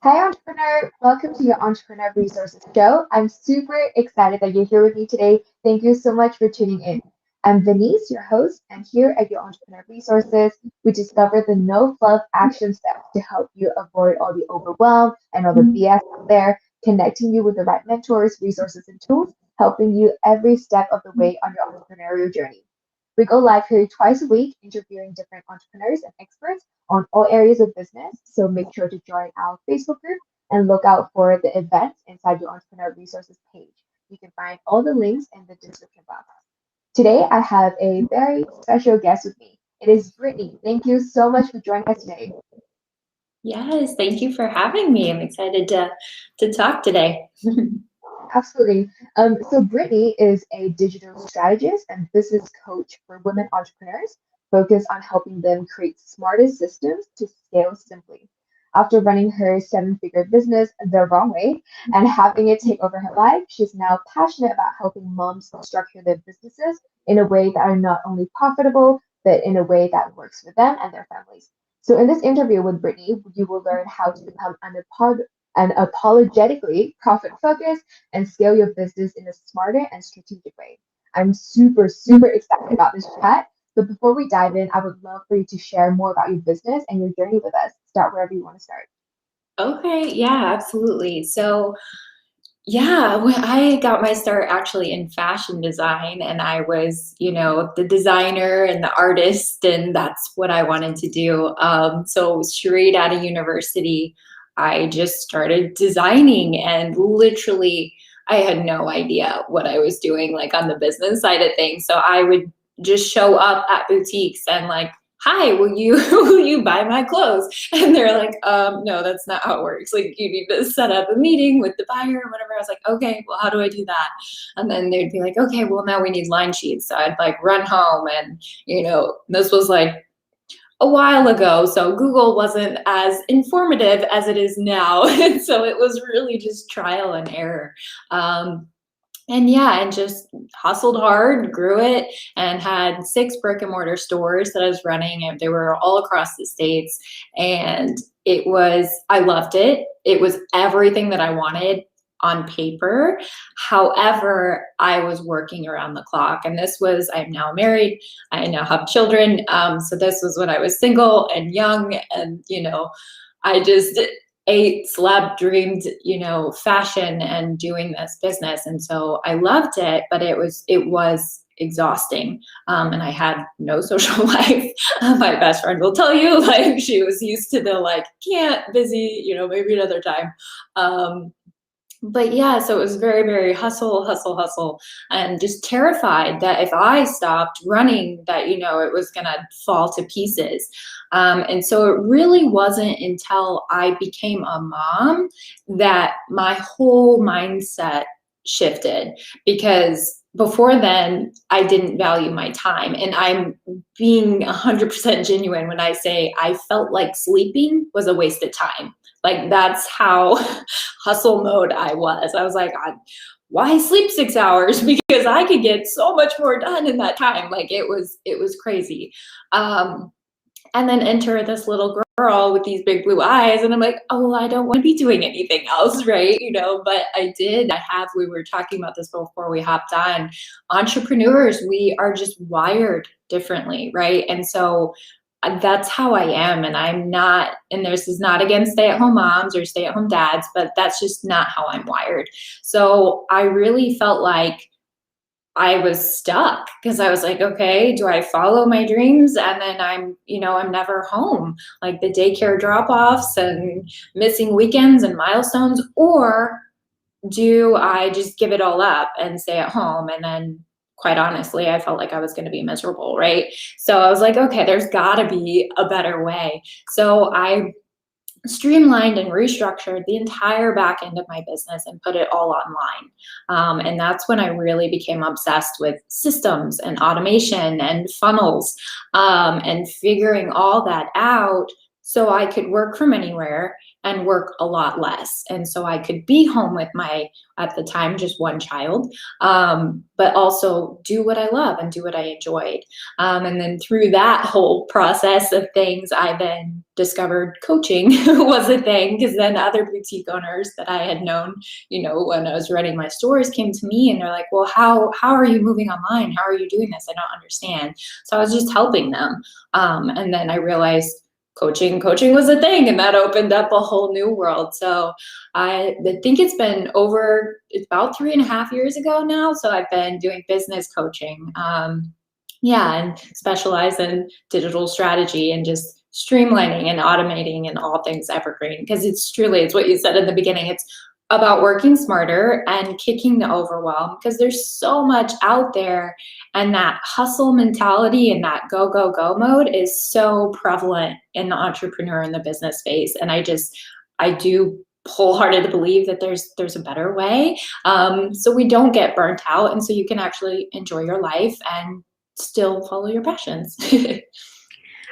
Hi, entrepreneur. Welcome to your Entrepreneur Resources Show. I'm super excited that you're here with me today. Thank you so much for tuning in. I'm Brittanys, your host, and here at your Entrepreneur Resources, we discover the no-fluff action steps to help you avoid all the overwhelm and all the BS out there, connecting you with the right mentors, resources, and tools, helping you every step of the way on your entrepreneurial journey. We go live here twice a week, interviewing different entrepreneurs and experts on all areas of business. So make sure to join our Facebook group and look out for the events inside your Entrepreneur Resources page. You can find all the links in the description box. Today, I have a very special guest with me. It is Brittany. Thank you so much for joining us today. Yes, thank you for having me. I'm excited to talk today. Absolutely. So Brittany is a digital strategist and business coach for women entrepreneurs, focused on helping them create smarter systems to scale simply. After running her seven-figure business the wrong way and having it take over her life, she's now passionate about helping moms structure their businesses in a way that are not only profitable, but in a way that works for them and their families. So in this interview with Brittany, you will learn how to become an apologetically profit-focused and scale your business in a smarter and strategic way. I'm super, super excited about this chat. But before we dive in, I would love for you to share more about your business and your journey with us. Start wherever you want to start. Okay, yeah, absolutely. So, yeah, when I got my start actually in fashion design, and I was, the designer and the artist, and that's what I wanted to do. So straight out of university, I just started designing, and literally, I had no idea what I was doing, like on the business side of things. So I would just show up at boutiques and like, hi, will you will you buy my clothes? And they're like, no, that's not how it works. Like, you need to set up a meeting with the buyer or whatever. I was like, okay, well, how do I do that? And then they'd be like, okay, well, now we need line sheets. So I'd like run home, and this was like a while ago, so Google wasn't as informative as it is now. And so it was really just trial and error. And yeah, and just hustled hard, grew it, and had 6 brick and mortar stores that I was running, and they were all across the states. And I loved it. It was everything that I wanted on paper. However, I was working around the clock, and I'm now married. I now have children. So this was when I was single and young, and I just ate, slept, dreamed, fashion and doing this business. And so I loved it, but it was exhausting. And I had no social life. My best friend will tell you, like, she was used to the like, can't, busy, maybe another time. But yeah, so it was very, very hustle, hustle, hustle, and just terrified that if I stopped running, that, it was going to fall to pieces. And so it really wasn't until I became a mom that my whole mindset shifted, because before then I didn't value my time. And I'm being 100% genuine when I say I felt like sleeping was a waste of time. Like, that's how hustle mode I was. I was like, why sleep 6 hours? Because I could get so much more done in that time. Like, it was crazy. And then enter this little girl with these big blue eyes, and I'm like, oh, well, I don't want to be doing anything else, right? But I did. We were talking about this before we hopped on. Entrepreneurs, we are just wired differently, right? And so that's how I am. And I'm not, and this is not against stay-at-home moms or stay-at-home dads, but that's just not how I'm wired. So I really felt like I was stuck, because I was like, okay, do I follow my dreams? And then I'm never home, like the daycare drop-offs and missing weekends and milestones, or do I just give it all up and stay at home? And then, quite honestly, I felt like I was going to be miserable, right? So I was like, okay, there's got to be a better way. So I streamlined and restructured the entire back end of my business and put it all online. And that's when I really became obsessed with systems and automation and funnels, and figuring all that out so I could work from anywhere and work a lot less. And so I could be home with my, at the time, just one child, but also do what I love and do what I enjoyed. And then through that whole process of things, I then discovered coaching was a thing, because then other boutique owners that I had known, when I was running my stores, came to me and they're like, well, how are you moving online? How are you doing this? I don't understand. So I was just helping them. And then I realized coaching was a thing, and that opened up a whole new world. So I think it's about 3.5 years ago now. So I've been doing business coaching. And specialize in digital strategy and just streamlining and automating and all things evergreen. Because it's what you said in the beginning. It's about working smarter and kicking the overwhelm, because there's so much out there, and that hustle mentality and that go, go, go mode is so prevalent in the entrepreneur and the business space. And I do wholeheartedly believe that there's a better way, so we don't get burnt out, and so you can actually enjoy your life and still follow your passions.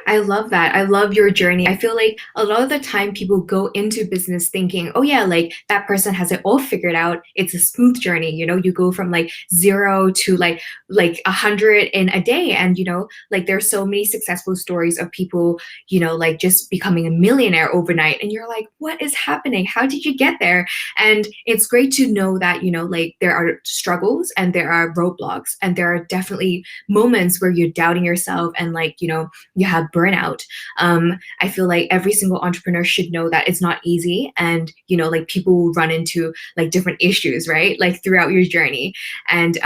I love that. I love your journey. I feel like a lot of the time people go into business thinking, oh yeah, like that person has it all figured out. It's a smooth journey. You go from like 0 to like 100 in a day. And, like there's so many successful stories of people, like just becoming a millionaire overnight. And you're like, what is happening? How did you get there? And it's great to know that, like there are struggles and there are roadblocks, and there are definitely moments where you're doubting yourself and like, you have burnout. I feel like every single entrepreneur should know that it's not easy, and like people will run into like different issues, right? Like throughout your journey. And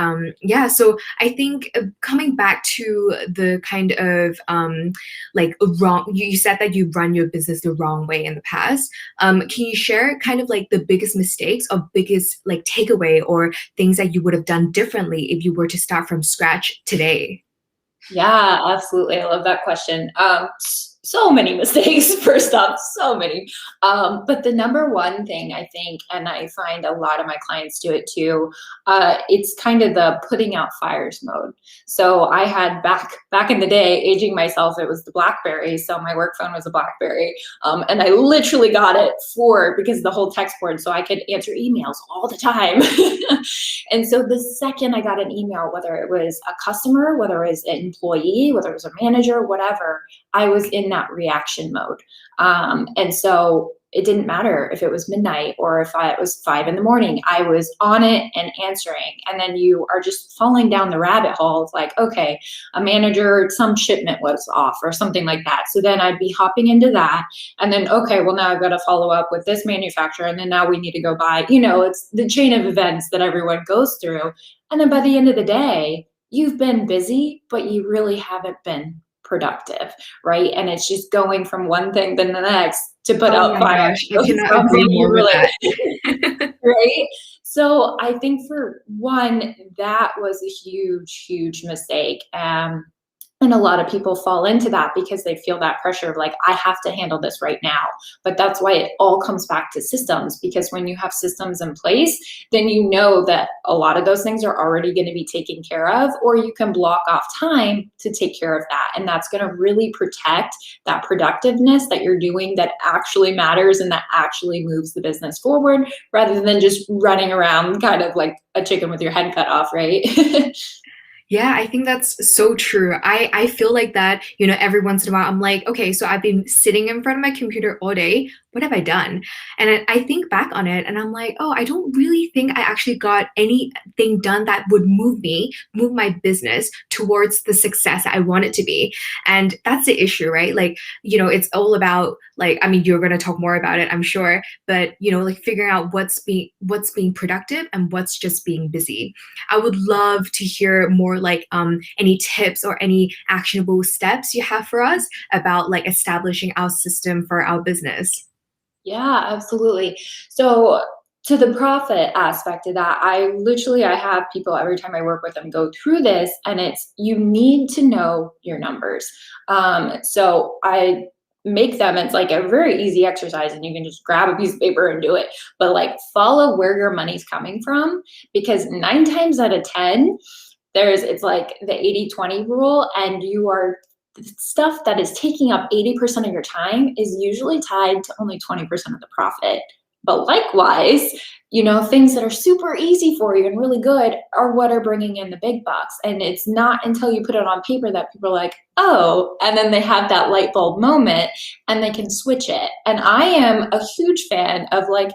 so I think coming back to the kind of like wrong, you said that you run your business the wrong way in the past. Can you share kind of like the biggest mistakes or biggest like takeaway or things that you would have done differently if you were to start from scratch today? Yeah, absolutely. I love that question. So many mistakes, first off, so many. But the number one thing I think, and I find a lot of my clients do it too, it's kind of the putting out fires mode. So I had back in the day, aging myself, it was the BlackBerry. So my work phone was a BlackBerry. And I literally got it because of the whole text board, so I could answer emails all the time. And so the second I got an email, whether it was a customer, whether it was an employee, whether it was a manager, whatever, I was in that reaction mode. And so it didn't matter if it was midnight or if it was 5 a.m. I was on it and answering. And then you are just falling down the rabbit hole of like, okay, a manager, some shipment was off or something like that. So then I'd be hopping into that. And then, okay, well, now I've got to follow up with this manufacturer. And then now we need to go buy, it's the chain of events that everyone goes through. And then by the end of the day, you've been busy, but you really haven't been productive, right? And it's just going from one thing to the next to put out fires. Gosh, I cannot agree more with that. Right? So I think for one, that was a huge, huge mistake. And a lot of people fall into that because they feel that pressure of like, I have to handle this right now. But that's why it all comes back to systems, because when you have systems in place, then you know that a lot of those things are already going to be taken care of, or you can block off time to take care of that. And that's going to really protect that productiveness that you're doing that actually matters and that actually moves the business forward, rather than just running around kind of like a chicken with your head cut off, right? Yeah, I think that's so true. I feel like that, every once in a while, I'm like, okay, so I've been sitting in front of my computer all day. What have I done? And I think back on it and I'm like, oh, I don't really think I actually got anything done that would move my business towards the success I want it to be. And that's the issue, right? Like, it's all about like, I mean, you're going to talk more about it, I'm sure, but, like figuring out what's being productive and what's just being busy. I would love to hear more like any tips or any actionable steps you have for us about like establishing our system for our business. Yeah, absolutely. So to the profit aspect of that, I have people every time I work with them go through this, and you need to know your numbers. So I make them, it's like a very easy exercise, and you can just grab a piece of paper and do it, but like follow where your money's coming from, because 9 times out of 10, it's like the 80-20 rule, and you are stuff that is taking up 80% of your time is usually tied to only 20% of the profit. But likewise, things that are super easy for you and really good are what are bringing in the big bucks. And it's not until you put it on paper that people are like, oh, and then they have that light bulb moment and they can switch it. And I am a huge fan of like,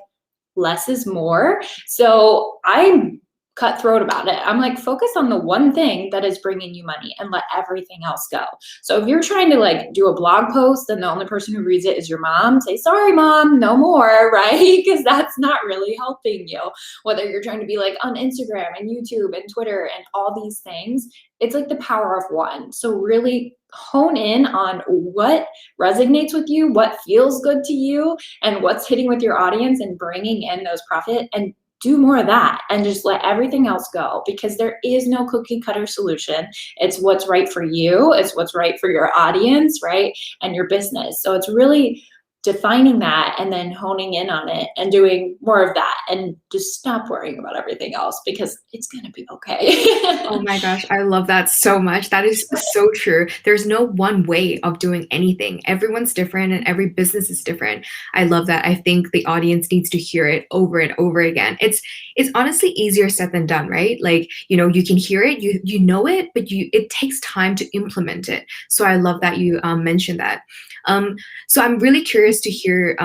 less is more. So I'm cutthroat about it. I'm like, focus on the one thing that is bringing you money and let everything else go. So if you're trying to like do a blog post and the only person who reads it is your mom, say, sorry, mom, no more, right? Because that's not really helping you. Whether you're trying to be like on Instagram and YouTube and Twitter and all these things, it's like the power of one. So really hone in on what resonates with you, what feels good to you, and what's hitting with your audience and bringing in those profit, and do more of that and just let everything else go, because there is no cookie cutter solution. It's what's right for you. It's what's right for your audience, right? And your business. So it's really defining that and then honing in on it and doing more of that, and just stop worrying about everything else, because it's going to be okay. Oh my gosh, I love that so much. That is so true. There's no one way of doing anything. Everyone's different and every business is different. I love that. I think the audience needs to hear it over and over again. It's honestly easier said than done, right? Like, you can hear it, you know it, but it takes time to implement it. So I love that you mentioned that. So I'm really curious to hear,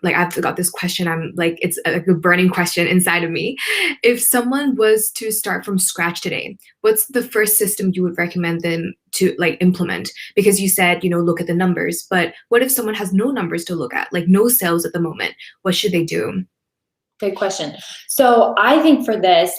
like I've got this question. I'm like, it's a burning question inside of me. If someone was to start from scratch today, what's the first system you would recommend them to like implement? Because you said, look at the numbers, but what if someone has no numbers to look at, like no sales at the moment? What should they do? Good question. So I think for this,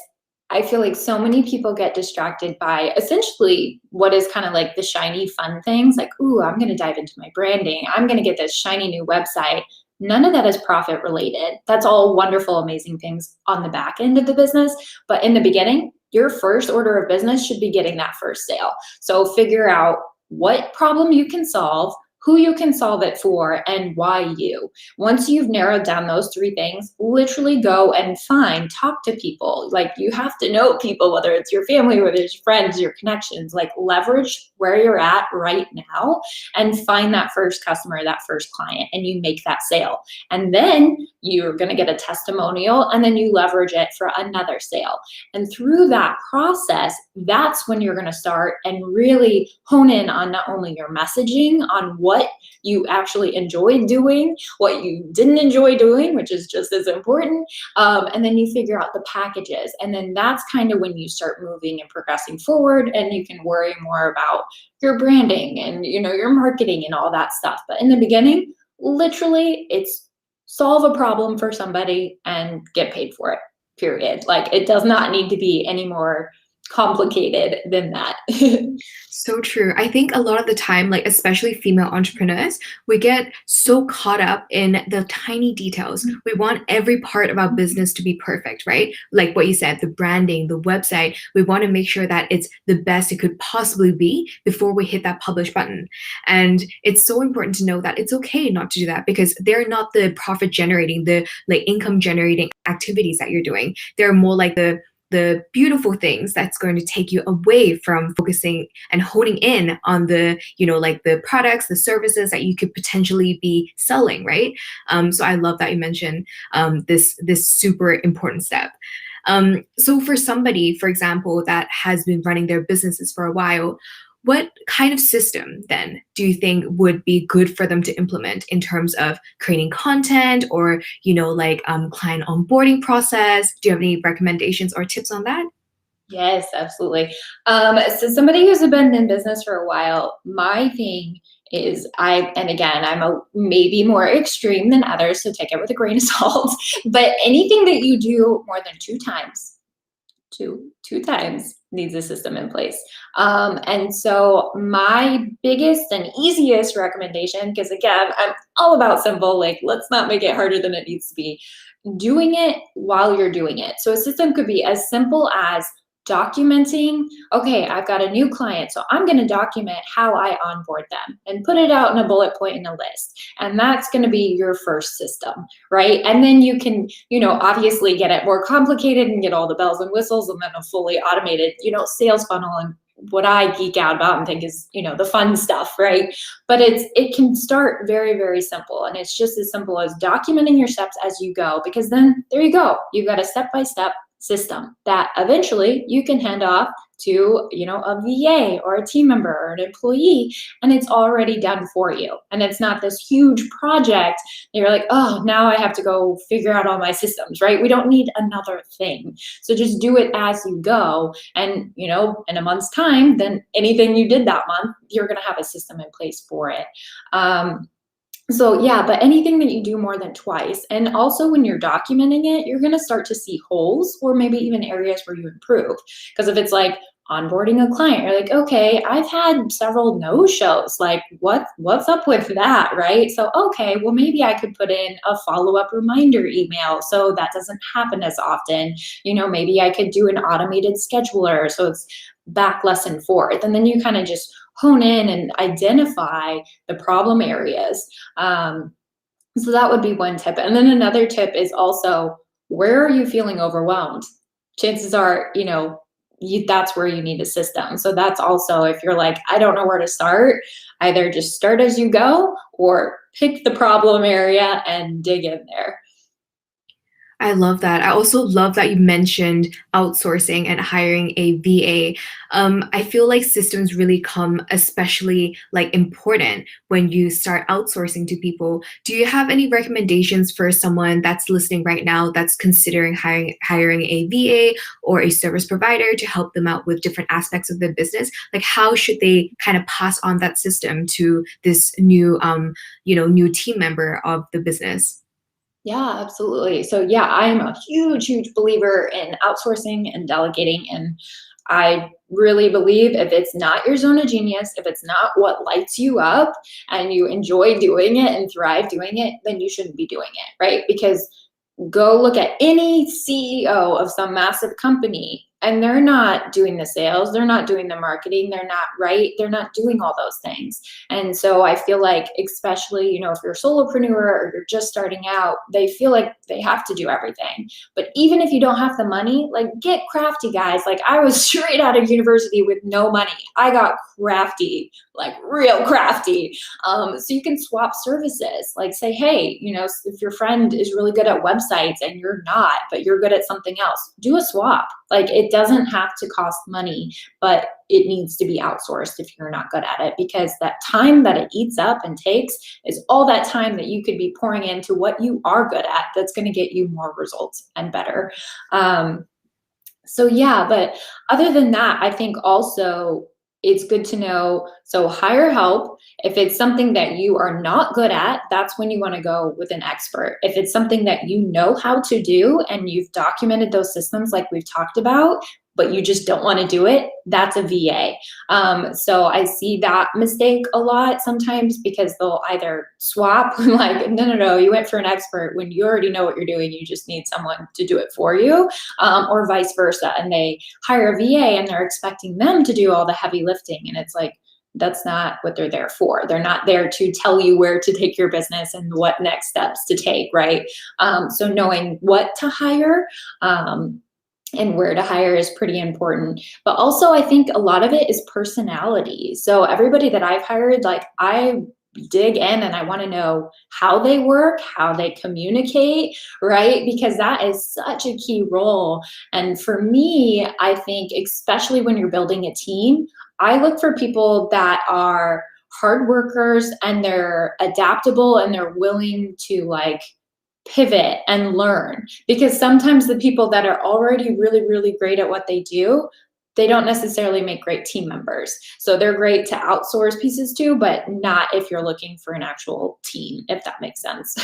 I feel like so many people get distracted by essentially what is kind of like the shiny fun things, like, ooh, I'm going to dive into my branding. I'm going to get this shiny new website. None of that is profit related. That's all wonderful, amazing things on the back end of the business. But in the beginning, your first order of business should be getting that first sale. So figure out what problem you can solve, who you can solve it for, and why you. Once you've narrowed down those three things, literally go and talk to people. Like, you have to know people, whether it's your family, whether it's friends, your connections, like leverage where you're at right now and find that first customer, that first client, and you make that sale. And then you're going to get a testimonial, and then you leverage it for another sale. And through that process, that's when you're going to start and really hone in on not only your messaging, on what you actually enjoy doing, what you didn't enjoy doing, which is just as important. And then you figure out the packages. And then that's kind of when you start moving and progressing forward, and you can worry more about your branding and, your marketing and all that stuff. But in the beginning, literally, it's solve a problem for somebody and get paid for it, period. Like, it does not need to be any more complicated than that. So true. I think a lot of the time, like especially female entrepreneurs, we get so caught up in the tiny details. We want every part of our business to be perfect, right? Like what you said, the branding, the website. We want to make sure that it's the best it could possibly be before we hit that publish button. And it's so important to know that it's okay not to do that, because they're not the profit generating, the like income generating activities that you're doing. They're more like the beautiful things that's going to take you away from focusing and honing in on the, like the products, the services that you could potentially be selling, right? So I love that you mentioned this super important step. So for somebody, for example, that has been running their businesses for a while, what kind of system then do you think would be good for them to implement in terms of creating content or, client onboarding process? Do you have any recommendations or tips on that? Yes, absolutely. So somebody who's been in business for a while, my thing is I'm maybe more extreme than others, so take it with a grain of salt, but anything that you do more than two times needs a system in place. And so my biggest and easiest recommendation, because again, I'm all about simple, like let's not make it harder than it needs to be, doing it while you're doing it. So a system could be as simple as documenting, okay, I've got a new client, so I'm going to document how I onboard them and put it out in a bullet point in a list. And that's going to be your first system, right? And then you can, obviously get it more complicated and get all the bells and whistles and then a fully automated, sales funnel and what I geek out about and think is, the fun stuff, right? But it can start very, very simple. And it's just as simple as documenting your steps as you go, because then there you go. You've got a step-by-step system that eventually you can hand off to, a VA or a team member or an employee, and it's already done for you. And it's not this huge project. You're like, oh, now I have to go figure out all my systems, right? We don't need another thing. So just do it as you go. And, in a month's time, then anything you did that month, you're going to have a system in place for it. So yeah, but anything that you do more than twice, and also when you're documenting it, you're going to start to see holes or maybe even areas where you improve. Because if it's like onboarding a client, you're like, okay, I've had several no-shows. Like what's up with that, right? So, okay, well, maybe I could put in a follow-up reminder email so that doesn't happen as often. Maybe I could do an automated scheduler so it's back less and forth. And then you kind of just hone in and identify the problem areas. So that would be one tip. And then another tip is also, where are you feeling overwhelmed? Chances are, that's where you need a system. So that's also, if you're like, I don't know where to start, either just start as you go or pick the problem area and dig in there. I love that. I also love that you mentioned outsourcing and hiring a VA. I feel like systems really come especially important when you start outsourcing to people. Do you have any recommendations for someone that's listening right now that's considering hiring a VA or a service provider to help them out with different aspects of their business? Like, how should they kind of pass on that system to this new team member of the business? Yeah, absolutely. So yeah, I'm a huge, huge believer in outsourcing and delegating. And I really believe if it's not your zone of genius, if it's not what lights you up and you enjoy doing it and thrive doing it, then you shouldn't be doing it, right? Because go look at any CEO of some massive company and they're not doing the sales, they're not doing the marketing, they're not doing all those things. And so I feel like, especially, if you're a solopreneur or you're just starting out, they feel like they have to do everything. But even if you don't have the money, get crafty, guys. I was straight out of university with no money. I got crafty, real crafty. So you can swap services. Say, hey, if your friend is really good at websites and you're not, but you're good at something else, do a swap. It doesn't have to cost money, but it needs to be outsourced if you're not good at it, because that time that it eats up and takes is all that time that you could be pouring into what you are good at that's going to get you more results and better. So yeah, but other than that, I think also it's good to know, so hire help. If it's something that you are not good at, that's when you want to go with an expert. If it's something that you know how to do and you've documented those systems like we've talked about, but you just don't want to do it, that's a VA. So I see that mistake a lot sometimes because they'll either swap, no, you went for an expert when you already know what you're doing, you just need someone to do it for you, or vice versa. And they hire a VA and they're expecting them to do all the heavy lifting. And it's like, that's not what they're there for. They're not there to tell you where to take your business and what next steps to take, right? So knowing what to hire, and where to hire is pretty important. But also I think a lot of it is personality. So everybody that I've hired, I dig in and I want to know how they work, how they communicate, right? Because that is such a key role. And for me, I think, especially when you're building a team, I look for people that are hard workers and they're adaptable and they're willing to pivot and learn, because sometimes the people that are already really, really great at what they do, they don't necessarily make great team members. So they're great to outsource pieces to, but not if you're looking for an actual team, if that makes sense.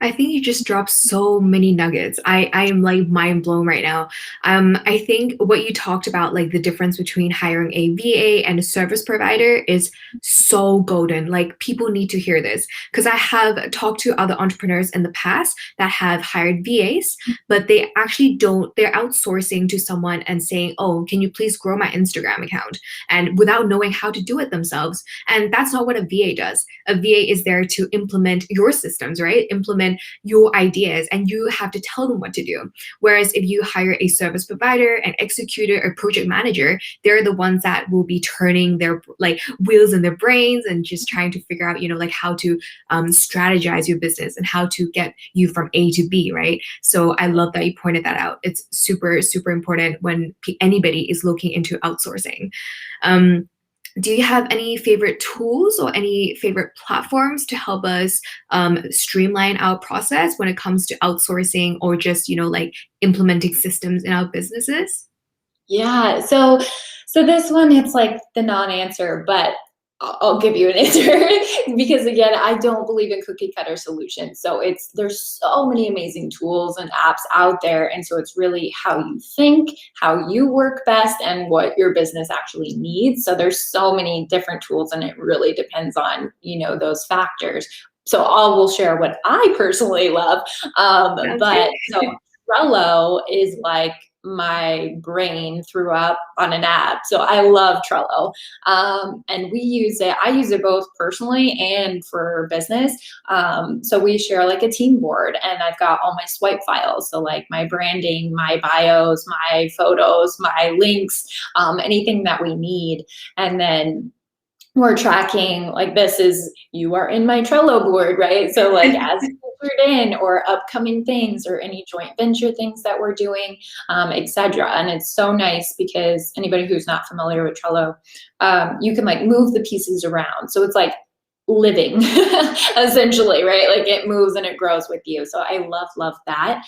I think you just dropped so many nuggets. I am mind blown right now. I think what you talked about, the difference between hiring a VA and a service provider, is so golden. People need to hear this, because I have talked to other entrepreneurs in the past that have hired VAs, but they actually don't. They're outsourcing to someone and saying, "Oh, can you please grow my Instagram account?" And without knowing how to do it themselves. And that's not what a VA does. A VA is there to implement your systems, right? Implement implement your ideas and you have to tell them what to do. Whereas if you hire a service provider, an executor, a project manager, they're the ones that will be turning their like wheels in their brains and just trying to figure out, like how to strategize your business and how to get you from A to B, right? So I love that you pointed that out. It's super, super important when anybody is looking into outsourcing. Do you have any favorite tools or any favorite platforms to help us streamline our process when it comes to outsourcing or just, like implementing systems in our businesses? Yeah, so this one, it's like the non-answer, but I'll give you an answer because again, I don't believe in cookie cutter solutions. So there's so many amazing tools and apps out there. And so it's really how you think, how you work best, and what your business actually needs. So there's so many different tools, and it really depends on, those factors. So I will share what I personally love. But so Trello is like my brain threw up on an app. So I love Trello. And I use it both personally and for business. So we share like a team board, and I've got all my swipe files. So like my branding, my bios, my photos, my links, anything that we need. And then we're tracking, like, you are in my Trello board, right? So like as you entered in, or upcoming things, or any joint venture things that we're doing, etc. And it's so nice because anybody who's not familiar with Trello, you can like move the pieces around. So it's like living essentially, right? Like it moves and it grows with you. So I love that.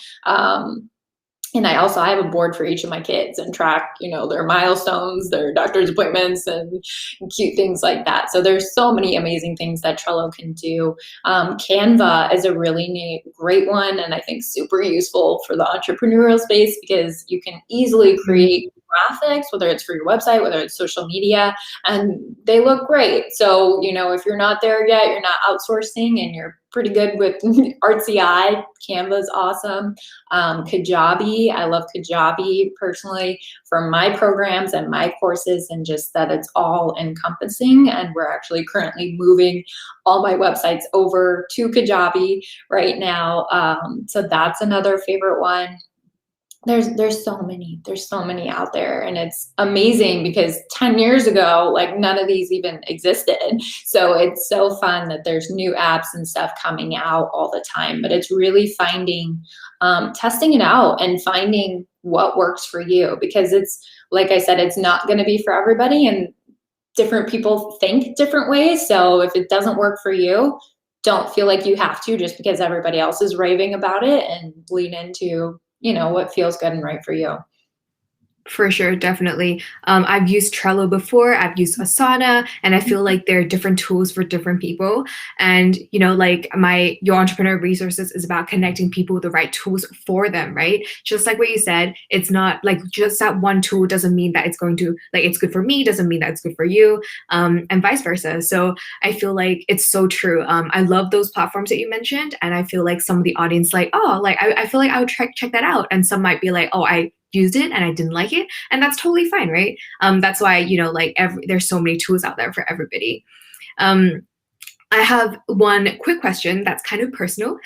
And I have a board for each of my kids and track, their milestones, their doctor's appointments, and cute things like that. So there's so many amazing things that Trello can do. Canva is a really great one, and I think super useful for the entrepreneurial space because you can easily create graphics, whether it's for your website, whether it's social media, and they look great. So, if you're not there yet, you're not outsourcing, and you're pretty good with artsy eye, Canva's awesome. Kajabi, I love Kajabi personally for my programs and my courses, and just that it's all encompassing. And we're actually currently moving all my websites over to Kajabi right now. So that's another favorite one. There's so many out there, and it's amazing because 10 years ago, like none of these even existed. So it's so fun that there's new apps and stuff coming out all the time, but it's really finding, testing it out and finding what works for you, because it's, like I said, it's not going to be for everybody, and different people think different ways. So if it doesn't work for you, don't feel like you have to just because everybody else is raving about it, and lean into what feels good and right for you. For sure, definitely. I've used Trello before, I've used Asana, and I feel like there are different tools for different people. And, like your entrepreneur resources is about connecting people with the right tools for them, right? Just like what you said, it's not like just that one tool doesn't mean that it's going to, like, it's good for me, doesn't mean that it's good for you, and vice versa. So I feel like it's so true. I love those platforms that you mentioned, and I feel like some of the audience I feel like I would check that out. And some might be like, oh, I used it and I didn't like it, and that's totally fine, right? That's why there's so many tools out there for everybody. I have one quick question that's kind of personal.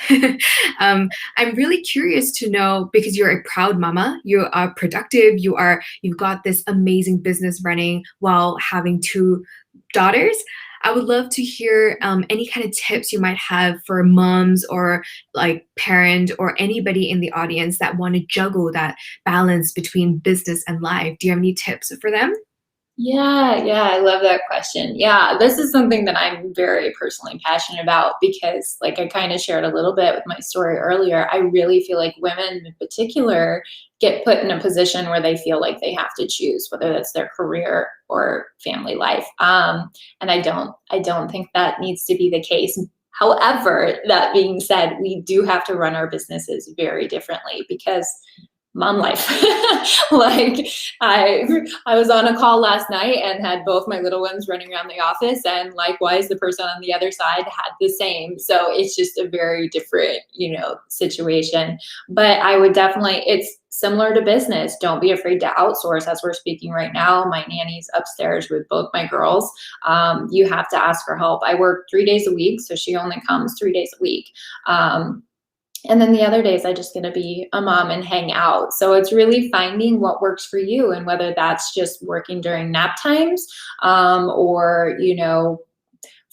I'm really curious to know, because you're a proud mama, you are productive, you've got this amazing business running while having 2 daughters. I would love to hear any kind of tips you might have for moms or like parent or anybody in the audience that want to juggle that balance between business and life. Do you have any tips for them? Yeah, I love that question. Yeah, this is something that I'm very personally passionate about because, like I kind of shared a little bit with my story earlier, I really feel like women in particular get put in a position where they feel like they have to choose whether that's their career or family life. And I don't think that needs to be the case. However, that being said, we do have to run our businesses very differently because mom life. Like I was on a call last night and had both my little ones running around the office, and likewise the person on the other side had the same. So it's just a very different, situation. But I would definitely, it's similar to business. Don't be afraid to outsource. As we're speaking right now, my nanny's upstairs with both my girls. You have to ask for help. I work 3 days a week, so she only comes 3 days a week. And then the other days I just get to be a mom and hang out. So it's really finding what works for you, and whether that's just working during nap times, or,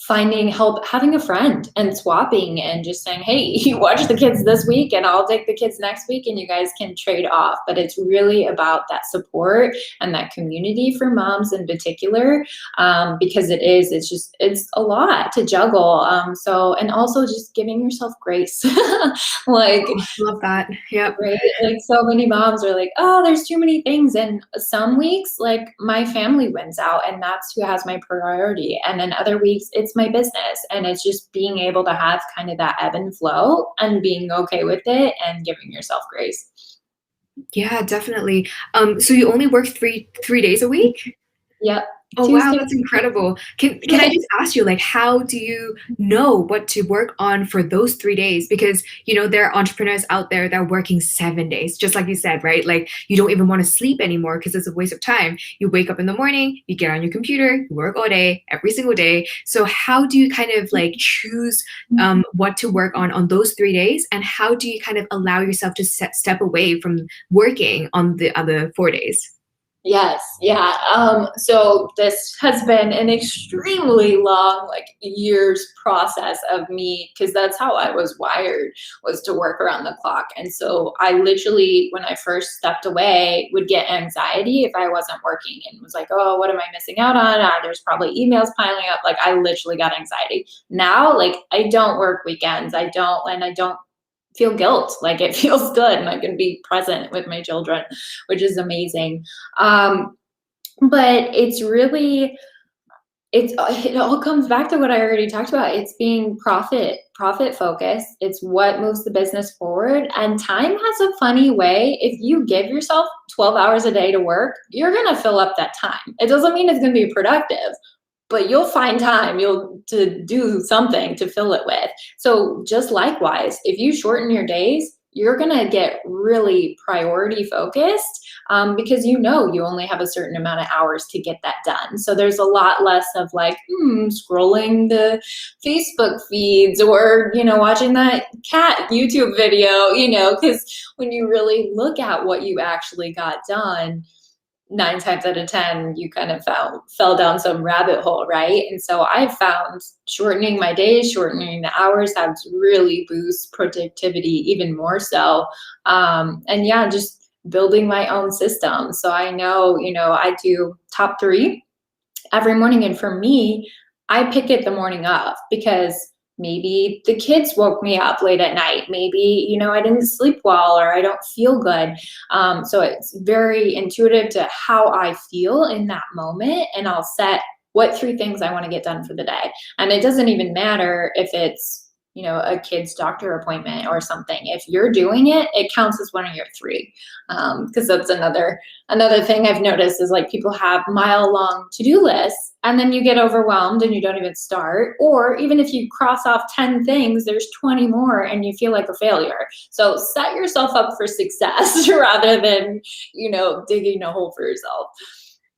finding help, having a friend and swapping and just saying, hey, you watch the kids this week and I'll take the kids next week, and you guys can trade off. But it's really about that support and that community for moms in particular, because it's a lot to juggle. And also just giving yourself grace. Like, Oh, love that. Yep. right? Like, so many moms are like, oh, there's too many things. And some weeks, like, my family wins out and that's who has my priority. And then other weeks, it's my business. And it's just being able to have kind of that ebb and flow and being okay with it and giving yourself grace. Yeah, definitely. So you only work three days a week? Yep. Oh wow, Tuesday. that's incredible. Can I just ask you, like, how do you know what to work on for those 3 days? Because, there are entrepreneurs out there that are working 7 days, just like you said, right? Like, you don't even want to sleep anymore because it's a waste of time. You wake up in the morning, you get on your computer, you work all day, every single day. So how do you kind of like choose what to work on those 3 days? And how do you kind of allow yourself to step away from working on the other 4 days? Yes, yeah. So this has been an extremely long, like, years process of me, because that's how I was wired, was to work around the clock. And so I literally, when I first stepped away, would get anxiety if I wasn't working, and was like, oh, what am I missing out on? There's probably emails piling up. Like, I literally got anxiety. Now, like, I don't work weekends. I don't feel guilt. Like, it feels good and I can be present with my children, which is amazing. But it all comes back to what I already talked about. It's being profit focused. It's what moves the business forward. And time has a funny way. If you give yourself 12 hours a day to work, you're going to fill up that time. It doesn't mean it's going to be productive, but you'll find time to do something to fill it with. So just likewise, if you shorten your days, you're gonna get really priority focused, because you only have a certain amount of hours to get that done. So there's a lot less of like, scrolling the Facebook feeds, or, watching that cat YouTube video, because when you really look at what you actually got done, 9 times out of 10, you kind of fell down some rabbit hole, right? And so I've found shortening my days, shortening the hours, has really boost productivity even more so. And yeah, just building my own system. So I know, I do top 3 every morning. And for me, I pick it the morning of, because maybe the kids woke me up late at night. Maybe, I didn't sleep well, or I don't feel good. So it's very intuitive to how I feel in that moment. And I'll set what 3 things I want to get done for the day. And it doesn't even matter if it's, a kid's doctor appointment or something. If you're doing it, it counts as one of your 3. Because that's another thing I've noticed is, like, people have mile-long to-do lists, and then you get overwhelmed and you don't even start. Or even if you cross off 10 things, there's 20 more and you feel like a failure. So set yourself up for success rather than, digging a hole for yourself.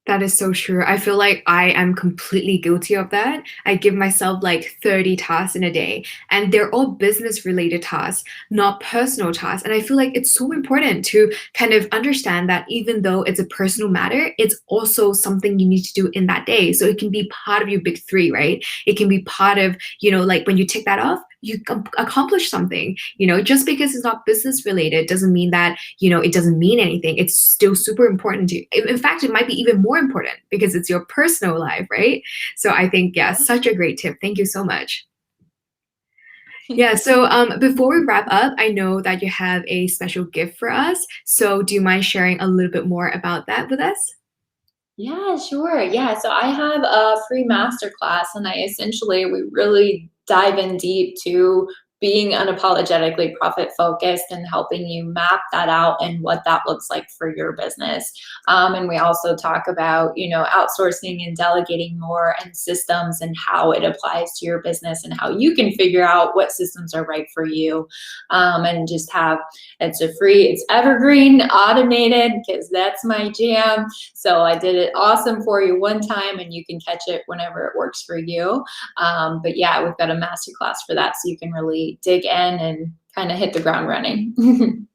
That is so true. I feel like I am completely guilty of that. I give myself like 30 tasks in a day, and they're all business related tasks, not personal tasks. And I feel like it's so important to kind of understand that even though it's a personal matter, it's also something you need to do in that day. So it can be part of your big 3, right? It can be part of, like, when you tick that off, you accomplish something. Just because it's not business related doesn't mean that, it doesn't mean anything. It's still super important to you. In fact, it might be even more important because it's your personal life, right? So I think, yeah, such a great tip. Thank you so much. Yeah, so before we wrap up, I know that you have a special gift for us. So do you mind sharing a little bit more about that with us? Yeah, sure. Yeah. So I have a free masterclass, and we really dive in deep to being unapologetically profit focused and helping you map that out and what that looks like for your business. And we also talk about, outsourcing and delegating more, and systems, and how it applies to your business, and how you can figure out what systems are right for you. And just it's evergreen, automated, because that's my jam. So I did it awesome for you one time, and you can catch it whenever it works for you. But yeah, we've got a masterclass for that, so you can really dig in and kind of hit the ground running.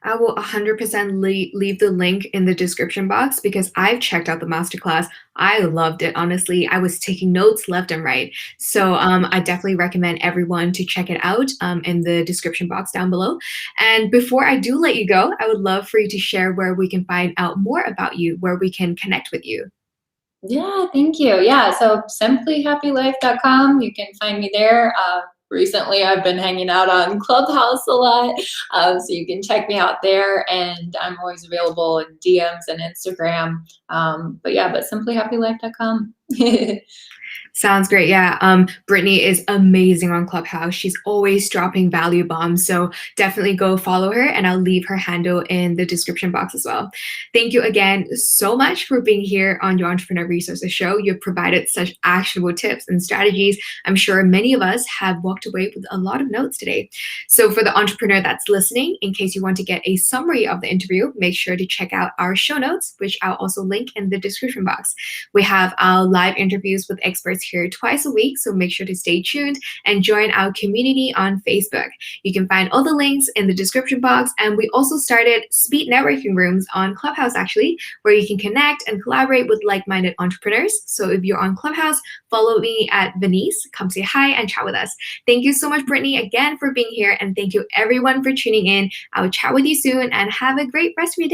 I will 100% leave the link in the description box because I've checked out the masterclass. I loved it, honestly. I was taking notes left and right. So I definitely recommend everyone to check it out in the description box down below. And before I do let you go, I would love for you to share where we can find out more about you, where we can connect with you. Yeah, thank you. Yeah, so simplyhappylife.com. You can find me there. Recently, I've been hanging out on Clubhouse a lot, so you can check me out there. And I'm always available in DMs and Instagram. But simplyhappylife.com. Sounds great. Yeah. Brittany is amazing on Clubhouse. She's always dropping value bombs. So definitely go follow her, and I'll leave her handle in the description box as well. Thank you again so much for being here on your Entrepreneur Resources Show. You've provided such actionable tips and strategies. I'm sure many of us have walked away with a lot of notes today. So for the entrepreneur that's listening, in case you want to get a summary of the interview, make sure to check out our show notes, which I'll also link in the description box. We have our live interviews with experts here twice a week, so make sure to stay tuned and join our community on Facebook. You can find all the links in the description box, and we also started speed networking rooms on Clubhouse, actually, where you can connect and collaborate with like-minded entrepreneurs. So if you're on Clubhouse, follow me at Brittanys. Come say hi and chat with us. Thank you so much, Brittany, again for being here, and thank you everyone for tuning in. I will chat with you soon, and have a great rest of your day.